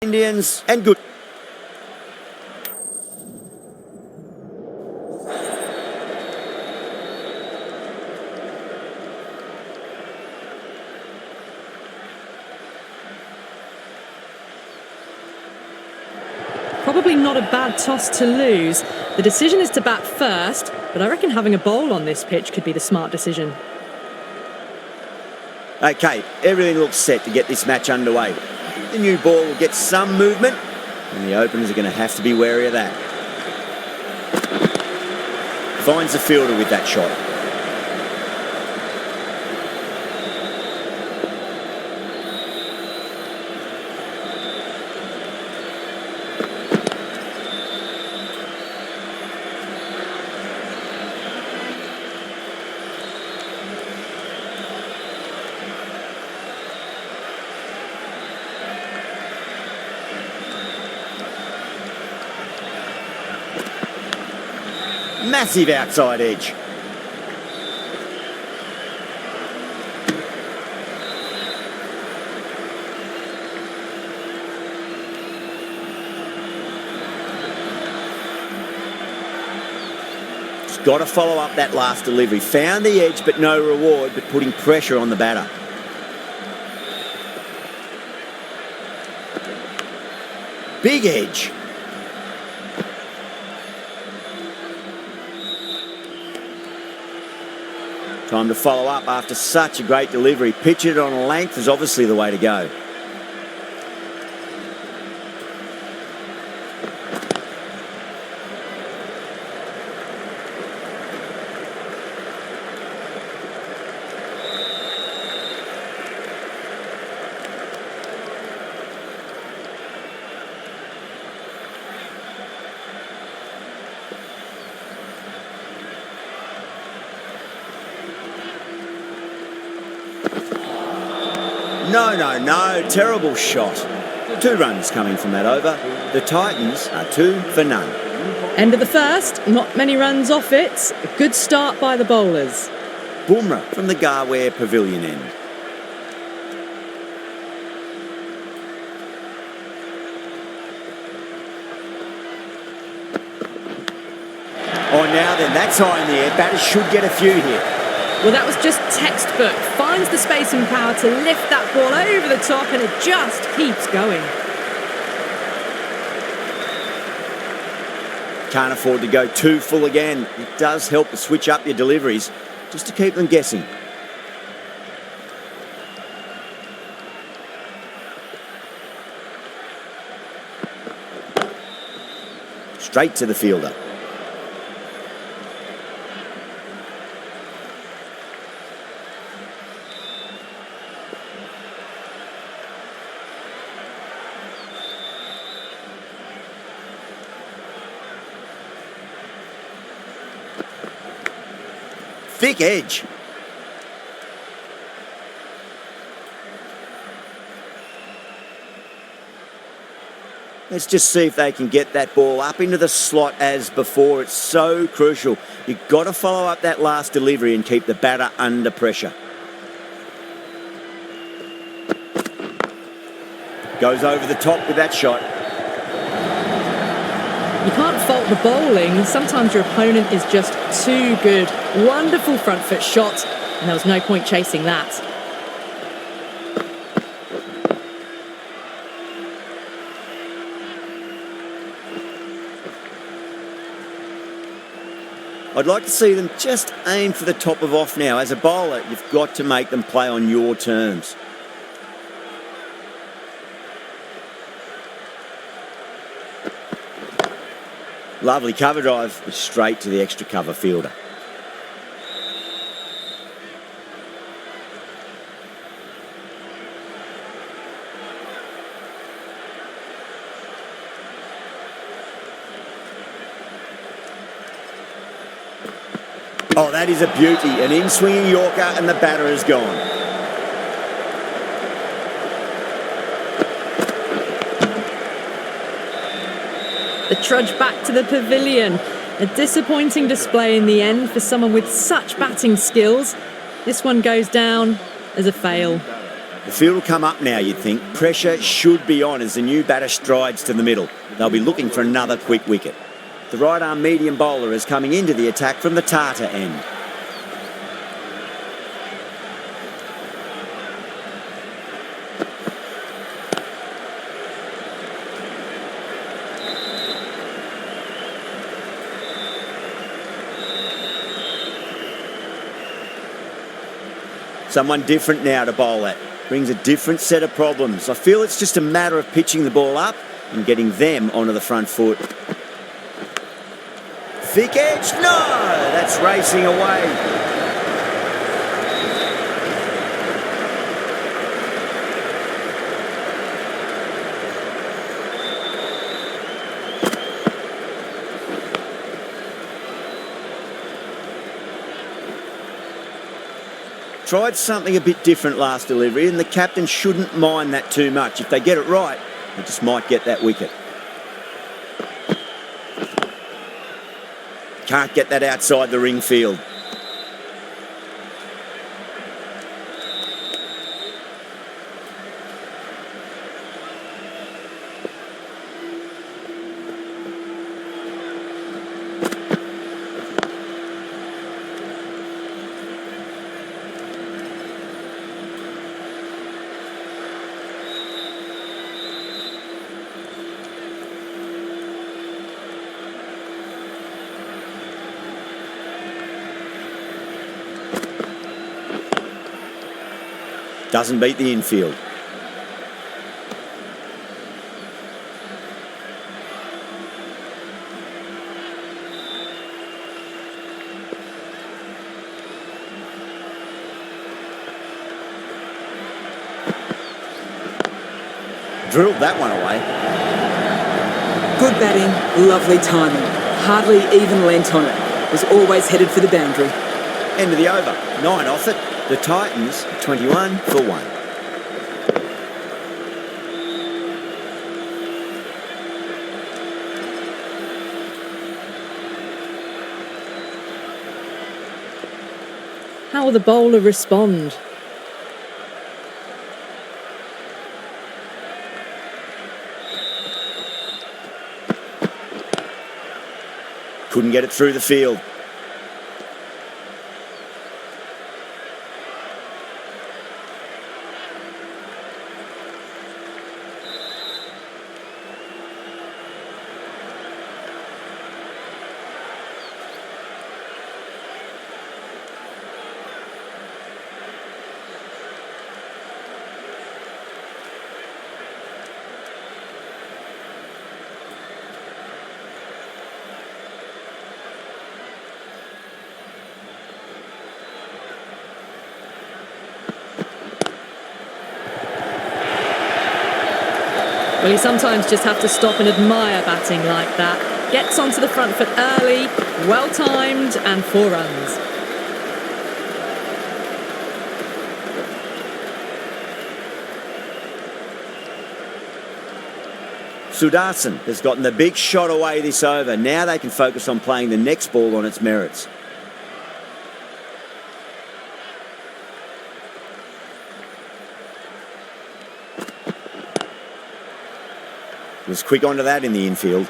Indians and good. Probably not a bad toss to lose. The decision is to bat first, but I reckon having a bowl on this pitch could be the smart decision. Okay, everything looks set to get this match underway. The new ball will get some movement, and the openers are going to have to be wary of that. Finds the fielder with that shot. Massive outside edge. Just got to follow up that last delivery. Found the edge, but no reward, but putting pressure on the batter. Big edge. Time to follow up after such a great delivery. Pitch it on a length is obviously the way to go. No. Terrible shot. 2 runs coming from that over. The Titans are 2 for none. End of the first, not many runs off it. A good start by the bowlers. Bumrah from the Garware Pavilion end. Oh, now then, that's high in the air. Batters should get a few here. Well, that was just textbook. Finds the space and power to lift that ball over the top, and it just keeps going. Can't afford to go too full again. It does help to switch up your deliveries, just to keep them guessing. Straight to the fielder. Thick edge. Let's just see if they can get that ball up into the slot as before. It's so crucial. You've got to follow up that last delivery and keep the batter under pressure. Goes over the top with that shot. You can't fault the bowling. Sometimes your opponent is just too good. Wonderful front foot shot, and there was no point chasing that. I'd like to see them just aim for the top of off now. As a bowler, you've got to make them play on your terms. Lovely cover drive, straight to the extra cover fielder. Oh, that is a beauty. An in-swinging Yorker and the batter is gone. The trudge back to the pavilion. A disappointing display in the end for someone with such batting skills. This one goes down as a fail. The field will come up now, you'd think. Pressure should be on as the new batter strides to the middle. They'll be looking for another quick wicket. The right-arm medium bowler is coming into the attack from the Tata end. Someone different now to bowl at. Brings a different set of problems. I feel it's just a matter of pitching the ball up and getting them onto the front foot. Thick edge, no! That's racing away. Tried something a bit different last delivery, and the captain shouldn't mind that too much. If they get it right, they just might get that wicket. Can't get that outside the ring field. Doesn't beat the infield. Drilled that one away. Good batting, lovely timing. Hardly even lent on it. Was always headed for the boundary. End of the over. 9 off it. The Titans, 21 for 1. How will the bowler respond? Couldn't get it through the field. Well, you sometimes just have to stop and admire batting like that. Gets onto the front foot early, well timed, and 4 runs. Sudarshan has gotten the big shot away this over. Now they can focus on playing the next ball on its merits. Was quick onto that in the infield.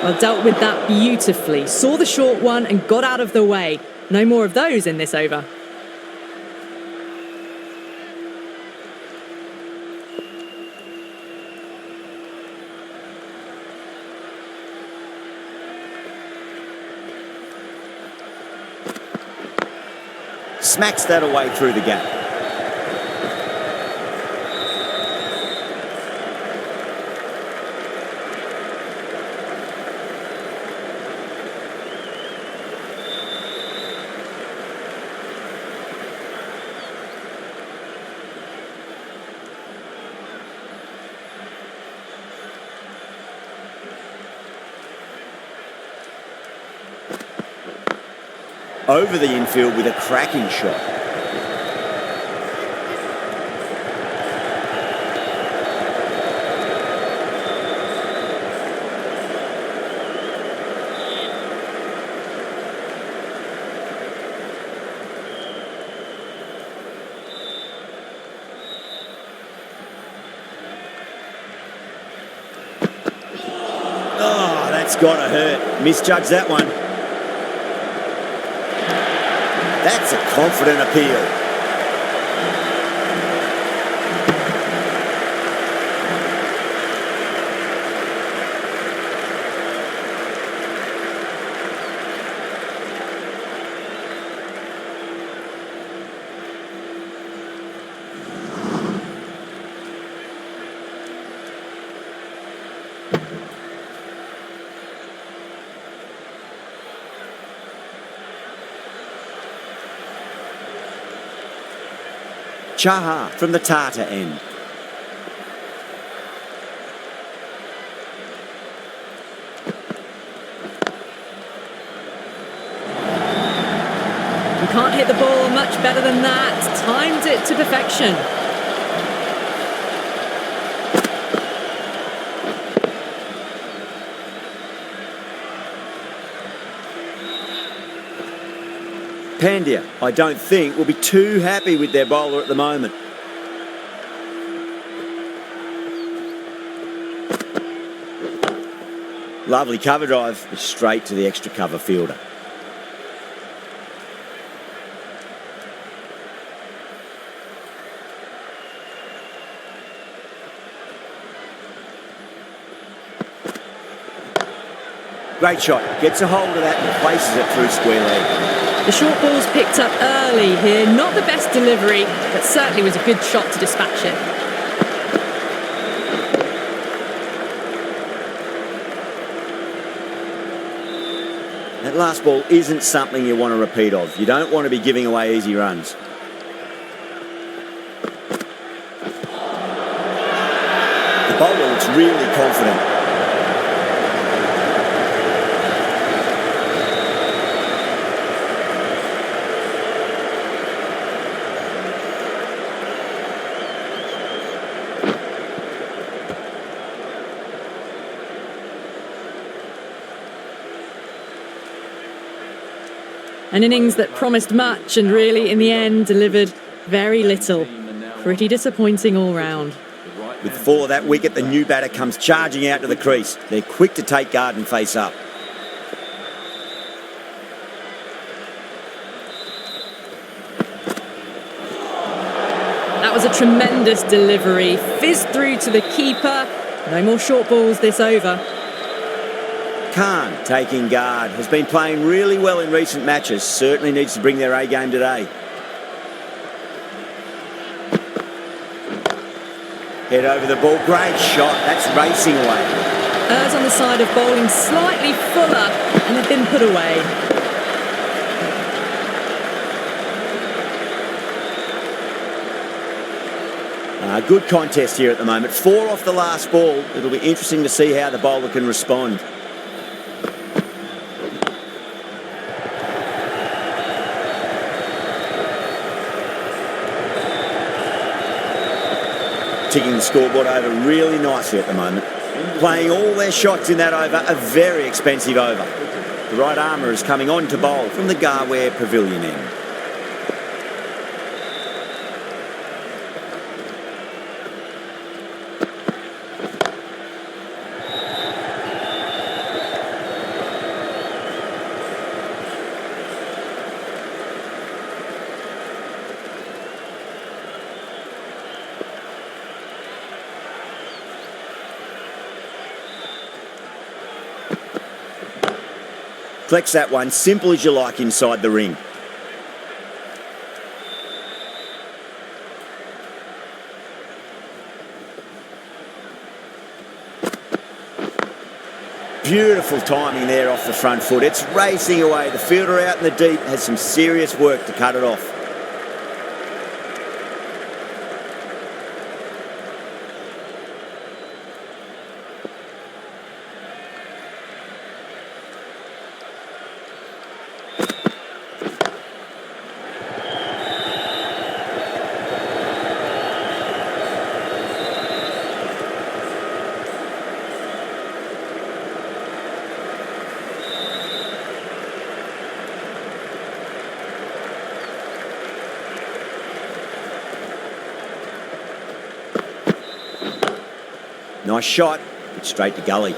Well, dealt with that beautifully. Saw the short one and got out of the way. No more of those in this over. Smacks that away through the gap. over the infield with a cracking shot. Oh, that's got to hurt. Misjudged that one. That's a confident appeal. Chaha from the Tata end. You can't hit the ball much better than that. Timed it to perfection. Pandya, I don't think, will be too happy with their bowler at the moment. Lovely cover drive, straight to the extra cover fielder. Great shot, gets a hold of that and places it through square leg. The short ball's picked up early here. Not the best delivery, but certainly was a good shot to dispatch it. That last ball isn't something you want to repeat of. You don't want to be giving away easy runs. The bowler looks really confident. An innings that promised much and really, in the end, delivered very little. Pretty disappointing all round. With the fall of that wicket, the new batter comes charging out to the crease. They're quick to take guard and face up. That was a tremendous delivery. Fizzed through to the keeper. No more short balls this over. Khan, taking guard, has been playing really well in recent matches. Certainly needs to bring their A game today. Head over the ball, great shot. That's racing away. Errs on the side of bowling slightly fuller and had been put away. Good contest here at the moment. 4 off the last ball. It'll be interesting to see how the bowler can respond. Ticking the scoreboard over really nicely at the moment. Playing all their shots in that over, a very expensive over. The right armour is coming on to bowl from the Garware Pavilion end. Flex that one, simple as you like inside the ring. Beautiful timing there off the front foot. It's racing away. The fielder out in the deep has some serious work to cut it off. Nice shot, but straight to gully.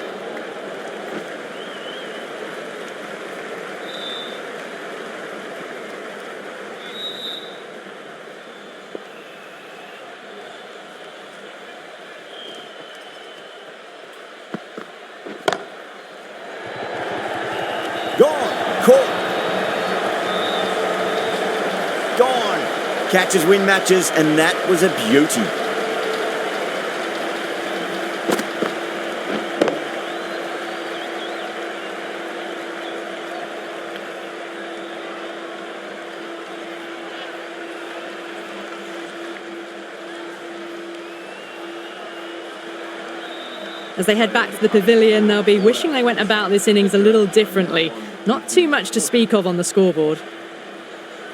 Gone, caught. Gone. Catches win matches, and that was a beauty. As they head back to the pavilion, they'll be wishing they went about this innings a little differently. Not too much to speak of on the scoreboard.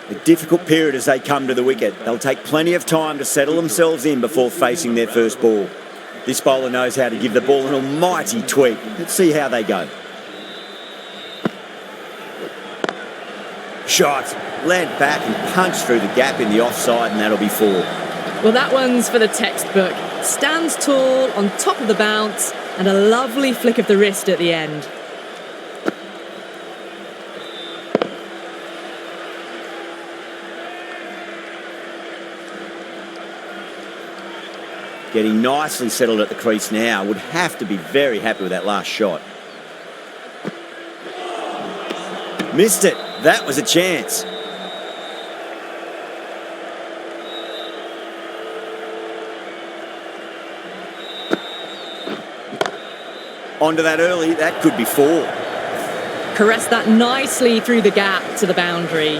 A difficult period as they come to the wicket. They'll take plenty of time to settle themselves in before facing their first ball. This bowler knows how to give the ball an almighty tweak. Let's see how they go. Shot. Land back and punch through the gap in the offside, and that'll be 4. Well, that one's for the textbook. Stands tall, on top of the bounce, and a lovely flick of the wrist at the end. Getting nicely settled at the crease now. Would have to be very happy with that last shot. Missed it. That was a chance. Onto that early. That could be 4. Caressed that nicely through the gap to the boundary.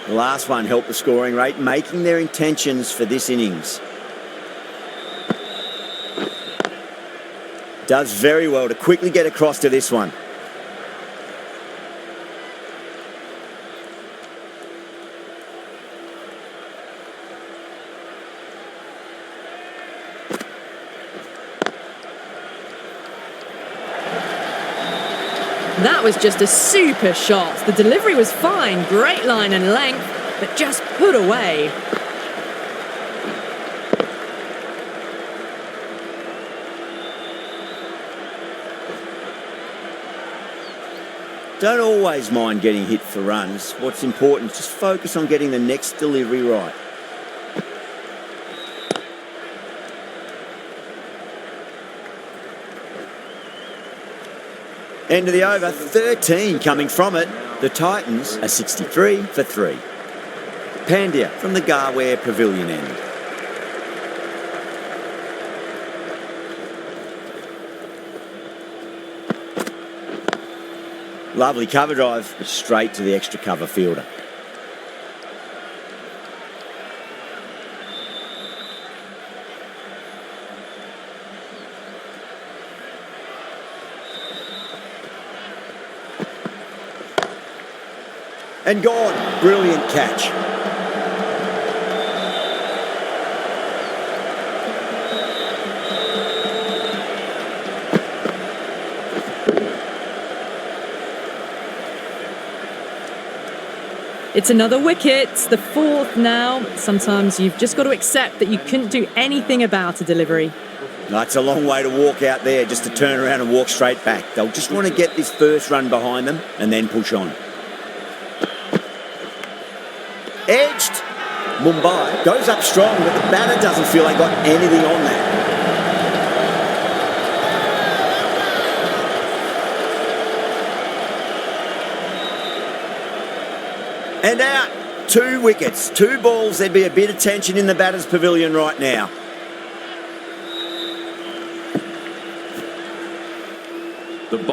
The last one helped the scoring rate, making their intentions for this innings. Does very well to quickly get across to this one. That was just a super shot. The delivery was fine, great line and length, but just put away. Don't always mind getting hit for runs. What's important is just focus on getting the next delivery right. End of the over, 13 coming from it. The Titans are 63 for 3. Pandya from the Garware Pavilion end. Lovely cover drive, but straight to the extra cover fielder. And gone. Brilliant catch. It's another wicket, the 4th now. Sometimes you've just got to accept that you couldn't do anything about a delivery. That's a long way to walk out there, just to turn around and walk straight back. They'll just want to get this first run behind them and then push on. Edged. Mumbai goes up strong, but the batter doesn't feel they got anything on that. And out. 2 wickets, 2 balls. There'd be a bit of tension in the batter's pavilion right now.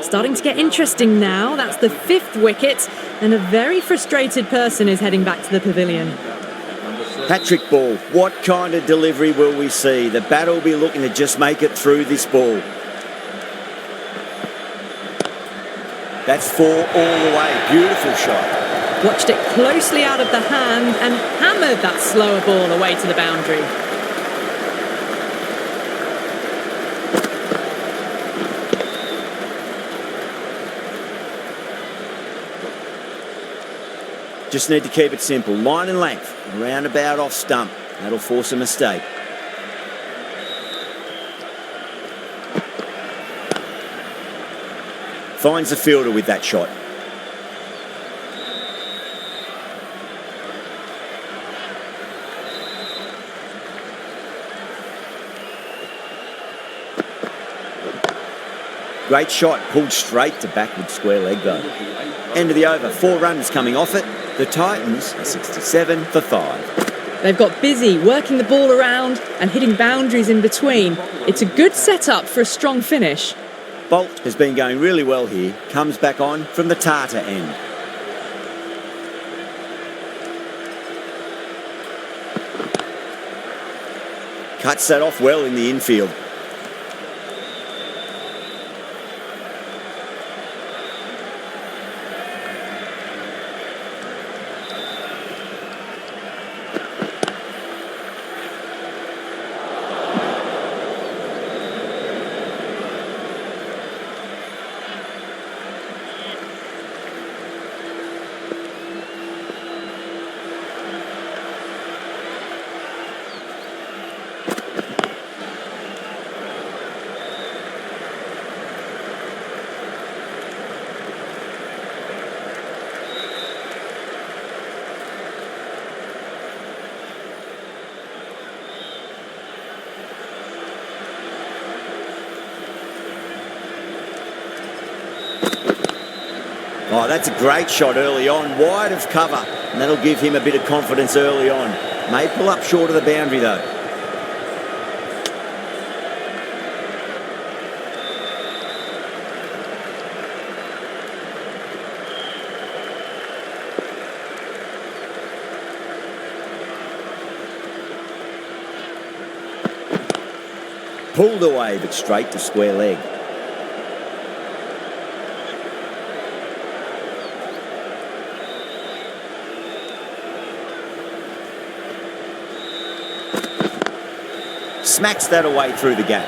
Starting to get interesting now. That's the 5th wicket, and a very frustrated person is heading back to the pavilion. Hat-trick ball. What kind of delivery will we see? The batter will be looking to just make it through this ball. That's 4 all the way. Beautiful shot. Watched it closely out of the hand and hammered that slower ball away to the boundary. Just need to keep it simple. Line and length, roundabout off stump. That'll force a mistake. Finds the fielder with that shot. Great shot, pulled straight to backward square leg though. End of the over, 4 runs coming off it. The Titans are 67 for 5. They've got busy working the ball around and hitting boundaries in between. It's a good setup for a strong finish. Bolt has been going really well here. Comes back on from the Tata end. Cuts that off well in the infield. Oh, that's a great shot early on, wide of cover, and that'll give him a bit of confidence early on. May pull up short of the boundary though. Pulled away, but straight to square leg. Smacks that away through the gap.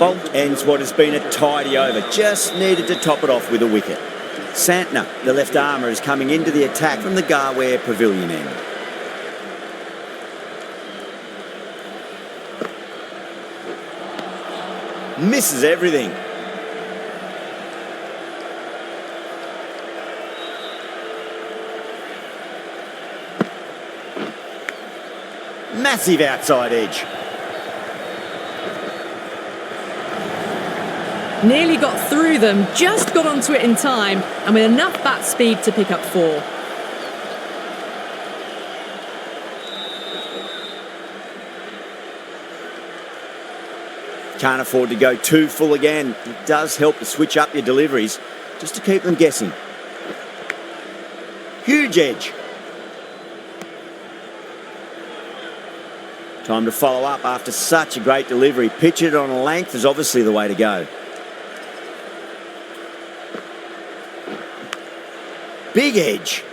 Bolt ends what has been a tidy over. Just needed to top it off with a wicket. Santner, the left armour, is coming into the attack from the Garware Pavilion end. Misses everything. Massive outside edge. Nearly got through them, just got onto it in time, and with enough bat speed to pick up 4. Can't afford to go too full again. It does help to switch up your deliveries, just to keep them guessing. Huge edge. Time to follow up after such a great delivery. Pitch it on a length is obviously the way to go. Big edge.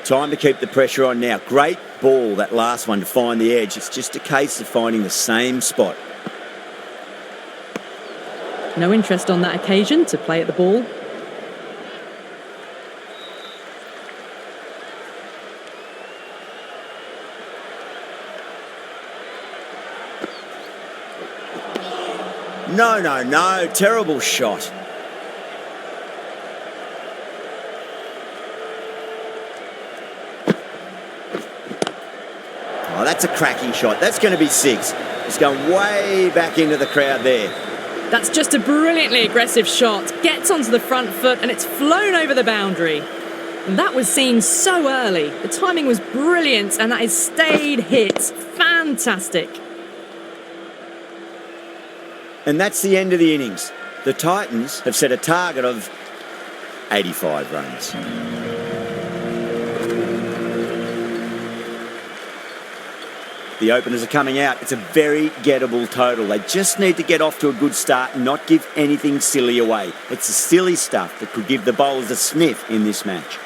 Time to keep the pressure on now. Great ball, that last one, to find the edge. It's just a case of finding the same spot. No interest on that occasion to play at the ball. No. Terrible shot. Oh, that's a cracking shot. That's going to be 6. It's going way back into the crowd there. That's just a brilliantly aggressive shot. Gets onto the front foot and it's flown over the boundary. And that was seen so early. The timing was brilliant and that is stayed hits. Fantastic. And that's the end of the innings. The Titans have set a target of 85 runs. The openers are coming out. It's a very gettable total. They just need to get off to a good start and not give anything silly away. It's the silly stuff that could give the bowlers a sniff in this match.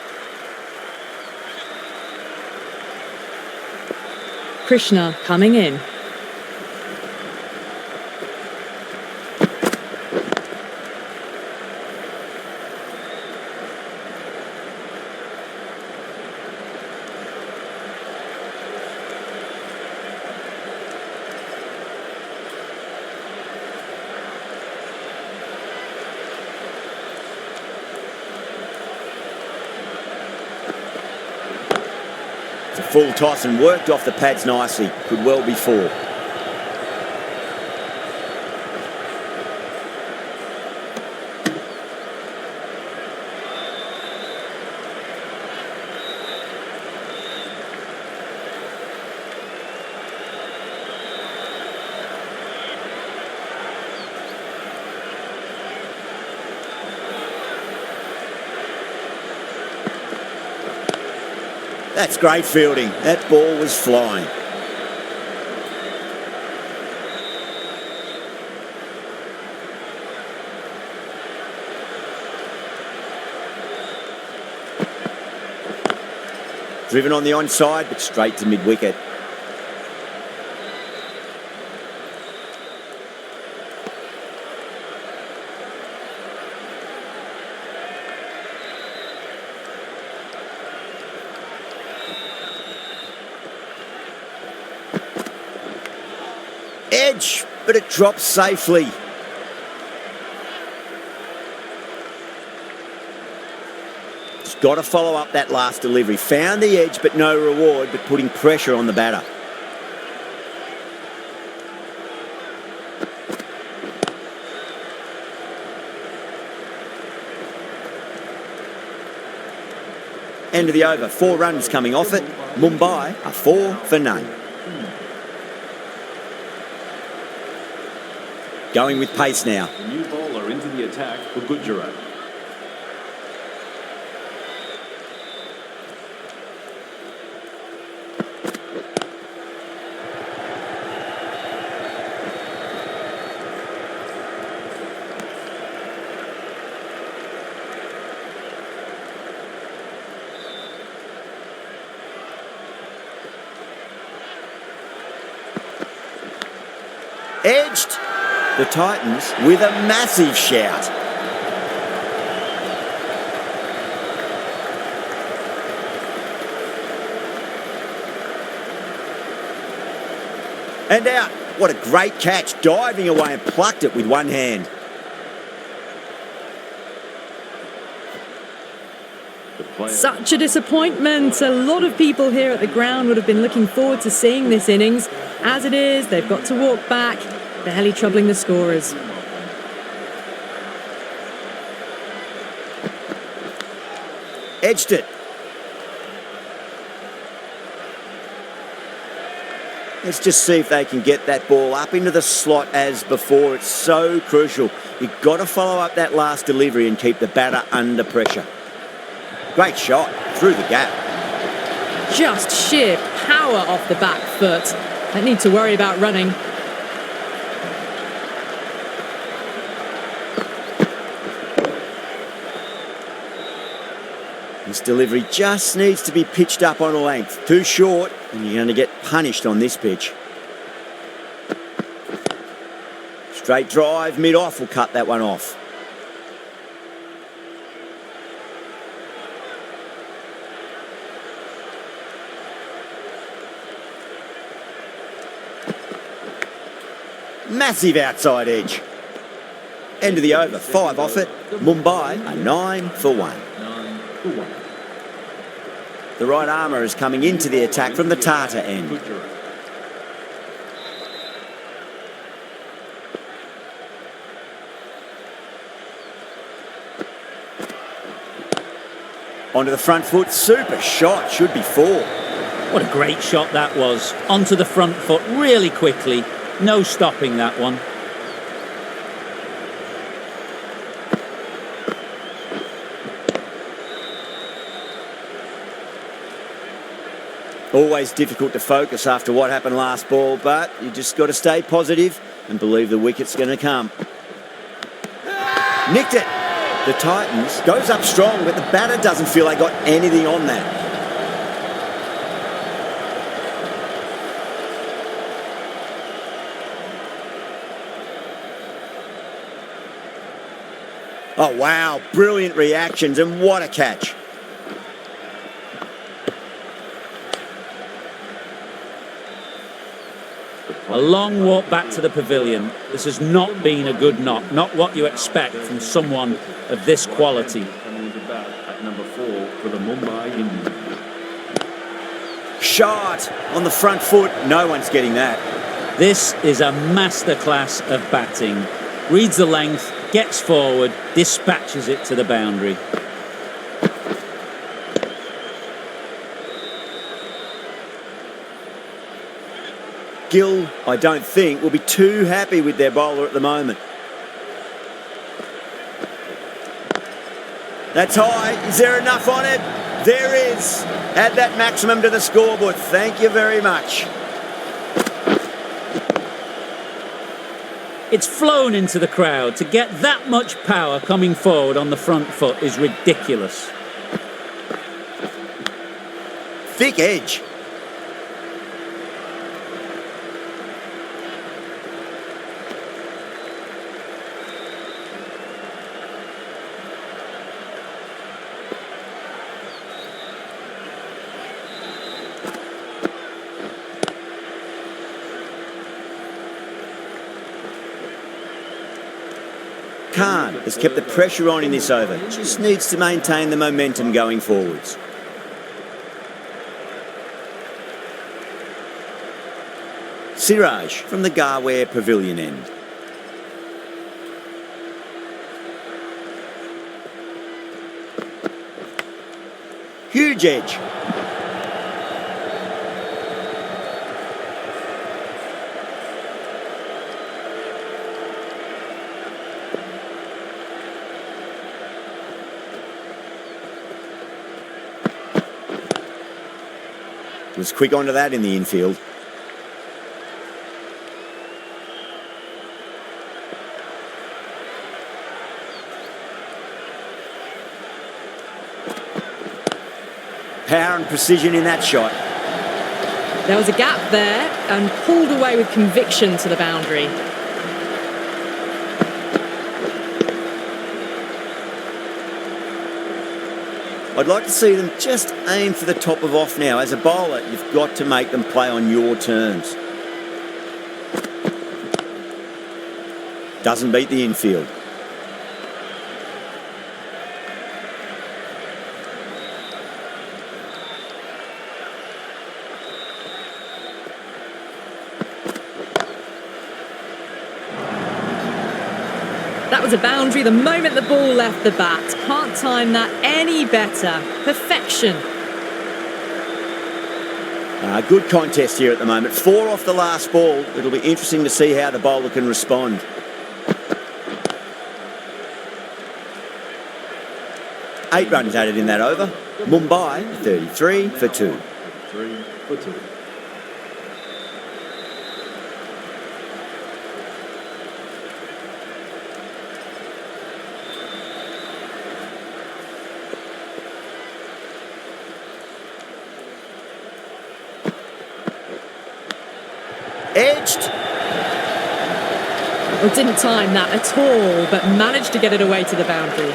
Krishna coming in. Full toss and worked off the pads nicely. Could well be 4. That's great fielding. That ball was flying. Driven on the onside, but straight to mid-wicket. Edge, but it drops safely. Just got to follow up that last delivery. Found the edge, but no reward, but putting pressure on the batter. End of the over. 4 runs coming off it. Mumbai are 4 for none. Going with pace now. The new bowler into the attack for Gujarat. Edged. The Titans with a massive shout. And out. What a great catch. Diving away and plucked it with one hand. Such a disappointment. A lot of people here at the ground would have been looking forward to seeing this innings. As it is, they've got to walk back, barely troubling the scorers. Edged it. Let's just see if they can get that ball up into the slot as before. It's so crucial. You've got to follow up that last delivery and keep the batter under pressure. Great shot through the gap. Just sheer power off the back foot. Don't need to worry about running. This delivery just needs to be pitched up on a length. Too short, and you're going to get punished on this pitch. Straight drive, mid-off will cut that one off. Massive outside edge. End of the over, 5 off it. Mumbai are 9 for 1. The right armour is coming into the attack from the Tata end. Onto the front foot, super shot, should be 4. What a great shot that was. Onto the front foot really quickly. No stopping that one. Always difficult to focus after what happened last ball, but you just got to stay positive and believe the wicket's going to come. Nicked it. The Titans goes up strong, but the batter doesn't feel they got anything on that. Oh, wow. Brilliant reactions, and what a catch. A long walk back to the pavilion. This has not been a good knock. Not what you expect from someone of this quality. Coming into bat at number 4 for the Mumbai Indians. Shot on the front foot. No one's getting that. This is a masterclass of batting. Reads the length, gets forward, dispatches it to the boundary. Gill, I don't think, will be too happy with their bowler at the moment. That's high. Is there enough on it? There is. Add that maximum to the scoreboard. Thank you very much. It's flown into the crowd. To get that much power coming forward on the front foot is ridiculous. Thick edge. Khan has kept the pressure on in this over. Just needs to maintain the momentum going forwards. Siraj from the Garware Pavilion end. Huge edge. Was quick onto that in the infield. Power and precision in that shot. There was a gap there and pulled away with conviction to the boundary. I'd like to see them just aim for the top of off now. As a bowler, you've got to make them play on your terms. Doesn't beat the infield. That was a boundary the moment the ball left the bat. Can't time that any better. Perfection. Good contest here at the moment. 4 off the last ball. It'll be interesting to see how the bowler can respond. Eight runs added in that over. Mumbai 33 for 2. 3 for 2. Edged. Well, didn't time that at all, but managed to get it away to the boundary.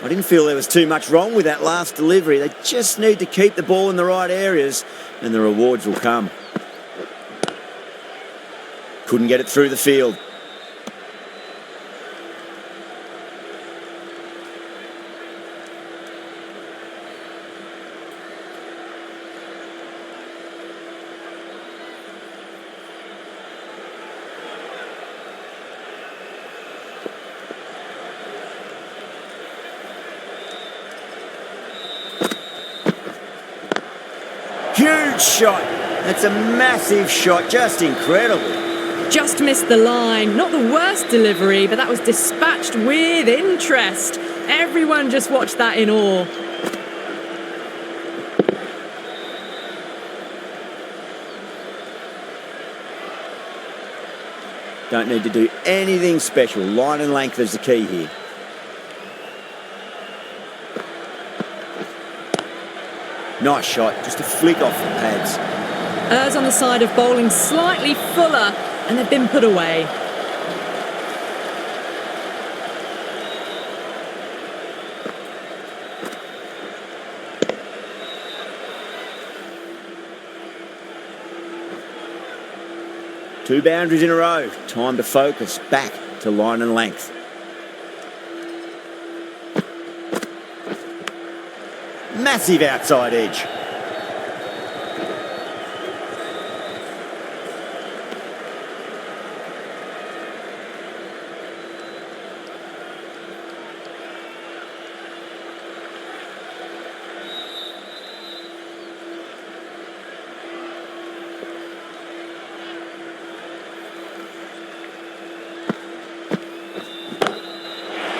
I didn't feel there was too much wrong with that last delivery. They just need to keep the ball in the right areas and the rewards will come. Couldn't get it through the field. Huge shot. That's a massive shot. Just incredible. Just missed the line. Not the worst delivery, but that was dispatched with interest. Everyone just watched that in awe. Don't need to do anything special. Line and length is the key here. Nice shot, just a flick off the pads. Errs on the side of bowling slightly fuller, and they've been put away. Two boundaries in a row. Time to focus back to line and length. Massive outside edge.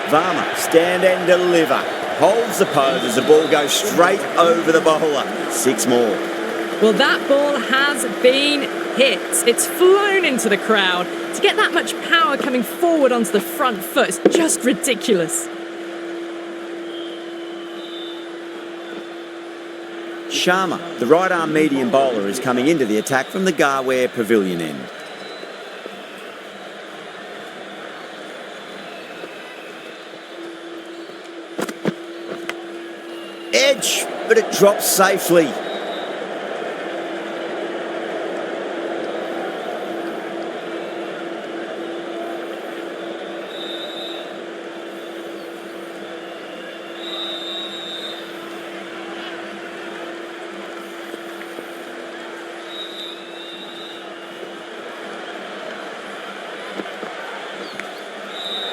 Varma, stand and deliver. Holds the pose as the ball goes straight over the bowler. 6 more. Well, that ball has been hit. It's flown into the crowd. To get that much power coming forward onto the front foot is just ridiculous. Sharma, the right-arm medium bowler, is coming into the attack from the Garware Pavilion end. Edge, but it drops safely.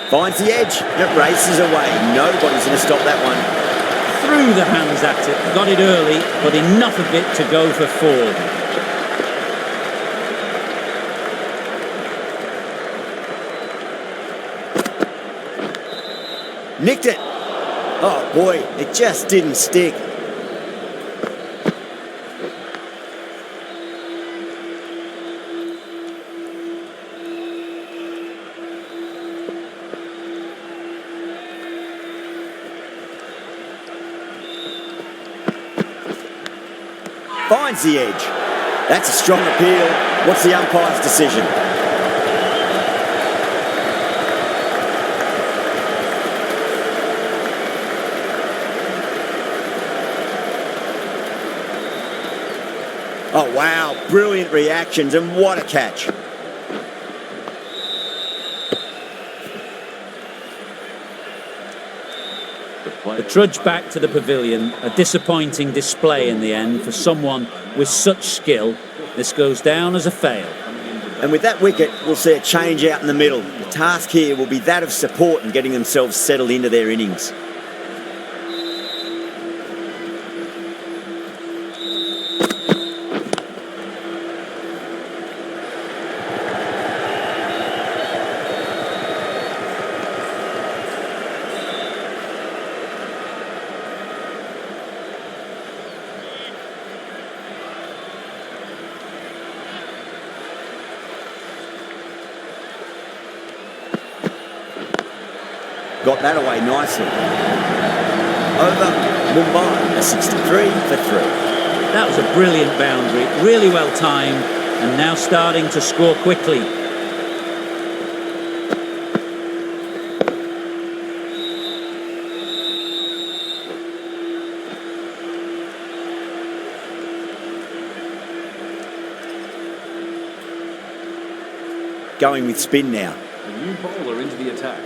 Finds the edge, and it races away. Nobody's going to stop that one. Threw the hands at it, got it early, but enough of it to go for 4. Nicked it. Oh boy, it just didn't stick. Finds the edge. That's a strong appeal. What's the umpire's decision? Oh wow, brilliant reactions, and what a catch. The trudge back to the pavilion, a disappointing display in the end for someone with such skill. This goes down as a fail. And with that wicket, we'll see a change out in the middle. The task here will be that of support and getting themselves settled into their innings. Got that away nicely. Over Mumbai, a 63 for 3. That was a brilliant boundary, really well timed, and now starting to score quickly. Going with spin now. A new bowler into the attack.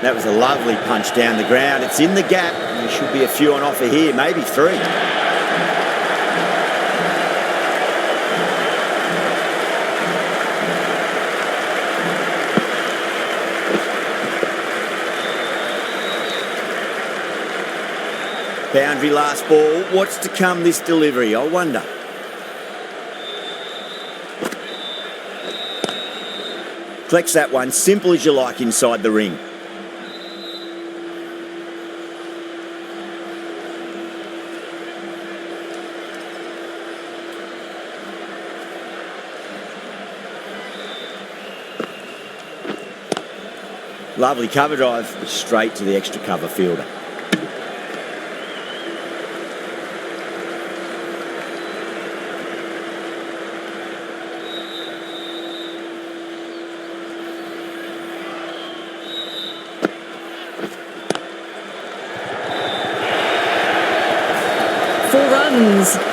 That was a lovely punch down the ground. It's in the gap. There should be a few on offer here, maybe 3. Boundary last ball. What's to come this delivery, I wonder. Collects that one, simple as you like inside the ring. Lovely cover drive, straight to the extra cover fielder.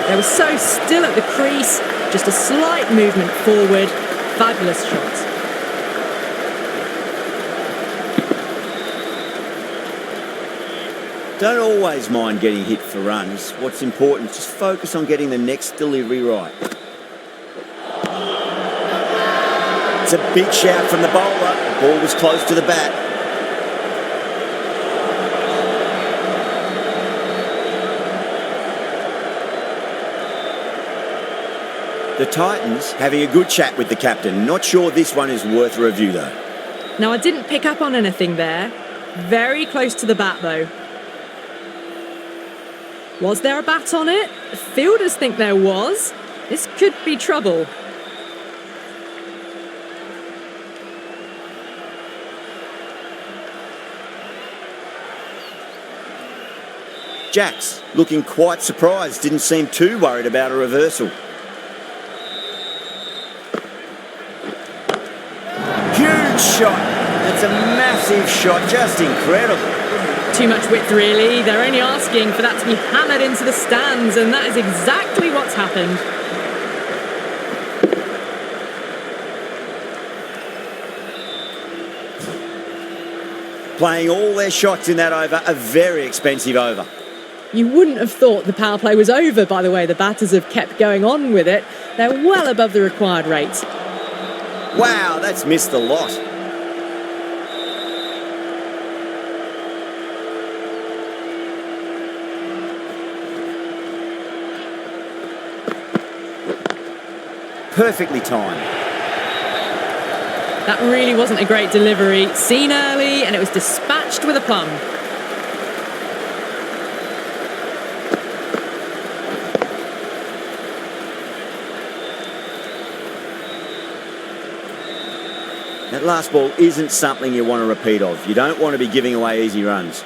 They were so still at the crease, just a slight movement forward. Fabulous shot. Don't always mind getting hit for runs. What's important is just focus on getting the next delivery right. It's a big shout from the bowler. The ball was close to the bat. The Titans having a good chat with the captain. Not sure this one is worth a review though. Now, I didn't pick up on anything there. Very close to the bat though. Was there a bat on it? The fielders think there was. This could be trouble. Jacks looking quite surprised. Didn't seem too worried about a reversal. Shot. That's a massive shot, just incredible. Too much width really. They're only asking for that to be hammered into the stands, and that is exactly what's happened. Playing all their shots in that over, a very expensive over. You wouldn't have thought the power play was over by the way the batters have kept going on with it. They're well above the required rate. Wow, that's missed a lot. Perfectly timed. That really wasn't a great delivery. Seen early, and it was dispatched with a plum. That last ball isn't something you want to repeat of. You don't want to be giving away easy runs.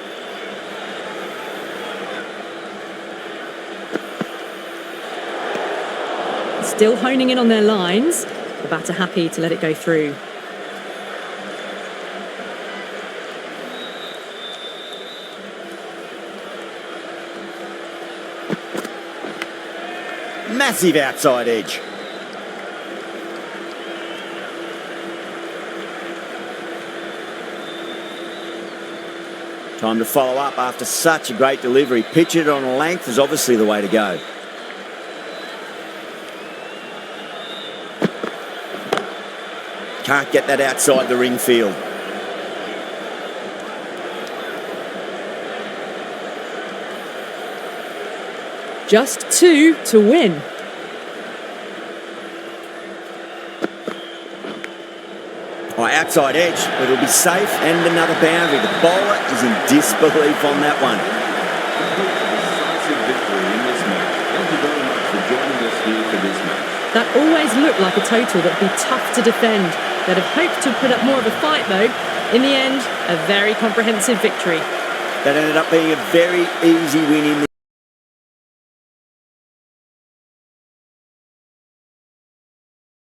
Still honing in on their lines. The batter happy to let it go through. Massive outside edge. Time to follow up after such a great delivery. Pitch it on length is obviously the way to go. Can't get that outside the ring field. Just 2 to win. Outside edge, but it'll be safe and another boundary. The bowler is in disbelief on that one. Decisive victory in this match. Thank you very much for joining us here for this match. That always looked like a total that would be tough to defend. They'd have hoped to put up more of a fight though. In the end, a very comprehensive victory. That ended up being a very easy win in the